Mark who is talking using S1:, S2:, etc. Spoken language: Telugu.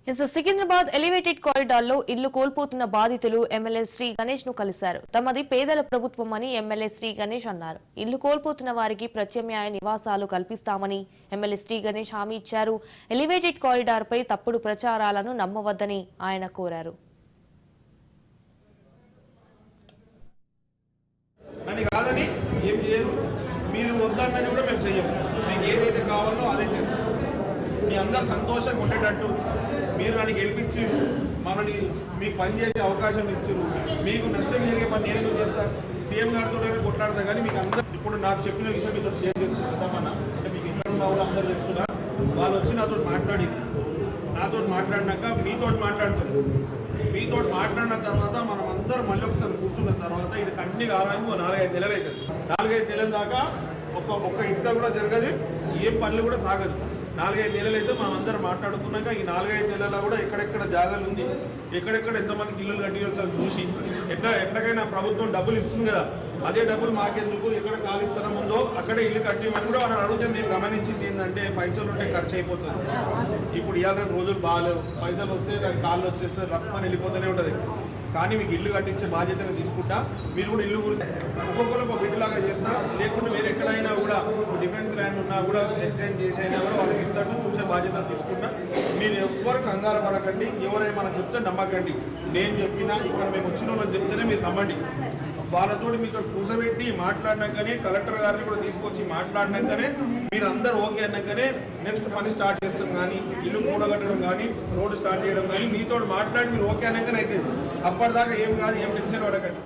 S1: సికింద్రాబాద్ ఎలివేటెడ్ కారిడార్ లో ఇల్లు కోల్పోతున్న బాధితులు ఎమ్మెల్యే శ్రీ గణేష్ ను కలిశారు. తమది పేదల ప్రభుత్వం అని ఎమ్మెల్యే శ్రీ గణేష్ అన్నారు. ఇల్లు కోల్పోతున్న వారికి ప్రత్యామ్నాయ నివాసాలు కల్పిస్తామని ఎమ్మెల్యే శ్రీ గణేష్ హామీ ఇచ్చారు. ఎలివేటెడ్ కారిడార్ పై తప్పుడు ప్రచారాలను నమ్మవద్దని ఆయన కోరారు.
S2: మీ అందరు సంతోషంగా ఉండేటట్టు మీరు నన్ను గెలిపించి మనని మీకు పనిచేసే అవకాశం ఇచ్చారు. మీకు నష్టం జరిగే పని నేను ఎందుకు చేస్తాను? సీఎం గారితో కొట్లాడతా కానీ మీకు అందరూ ఇప్పుడు నాకు చెప్పిన విషయం మీతో షేర్ చేస్తున్నామన్నా. అంటే మీకు ఇక్కడ ఉన్న వాళ్ళు అందరూ చెప్తున్నా, వాళ్ళు వచ్చి నాతో మాట్లాడినాక మీతో మాట్లాడుతున్నారు. మీతో మాట్లాడిన తర్వాత మనం అందరం మళ్ళీ ఒకసారి కూర్చున్న తర్వాత ఇది కంటిన్యూ కావడానికి 4-5 నెలలు అవుతుంది. 4-5 నెలల దాకా ఒక్క ఇంట్లో కూడా జరగదు, ఏం పనులు కూడా సాగదు. 4-5 నెలలు అయితే మనం అందరం మాట్లాడుకున్నాక ఈ 4-5 నెలల్లో కూడా ఎక్కడెక్కడ జాగాలు ఉంది, ఎక్కడెక్కడ ఎంతమందికి ఇల్లు కట్టించాలో చూసి ఎట్లాగైనా ప్రభుత్వం డబ్బులు ఇస్తుంది కదా, అదే డబ్బులు మాకెందుకు, ఎక్కడ ఖాళీ స్థలం ఉందో అక్కడే ఇల్లు కట్టిమని కూడా వాళ్ళని అడిగితే నేను గమనించింది ఏంటంటే పైసలు ఉంటే ఖర్చు అయిపోతుంది. ఇప్పుడు ఇవాళ రోజులు బాగాలేవు, పైసలు వస్తే దానికి కాళ్ళు వచ్చేస్తే రక్తం వెళ్ళిపోతూనే ఉంటుంది. కానీ మీకు ఇల్లు కట్టించే బాధ్యతగా తీసుకుంటా. మీరు కూడా ఇల్లు గురించి ఒక్కొక్కరు ఒక బిడ్డలాగా చేస్తా, లేకుంటే వేరే ఎక్కడైనా కూడా డిఫెన్స్ ల్యాండ్ ఉన్నా కూడా ఎక్స్చేంజ్ చేసైనా కూడా వాళ్ళకి ఇస్తాడు చూసే బాధ్యత తీసుకుంటా. మీరు ఎవ్వరు కంగారు పడకండి, ఎవరైనా చెప్తే నమ్మకండి. నేను చెప్పినా ఇక్కడ మేము వచ్చిన వాళ్ళని చెప్తేనే మీరు నమ్మండి. వాళ్ళతో మీతో కూర్చోబెట్టి మాట్లాడినాకనే, కలెక్టర్ గారిని కూడా తీసుకొచ్చి మాట్లాడినాకనే మీరు అందరూ ఓకే అన్నాకనే నెక్స్ట్ పని స్టార్ట్ చేస్తాం. కానీ ఇల్లు కూడగట్టడం కానీ రోడ్డు స్టార్ట్ చేయడం కానీ మీతో మాట్లాడి మీరు ఓకే అన్నాకనే అయితే అప్పటిదాకా ఏం కాదు, ఏం టెన్షన్ పడకండి.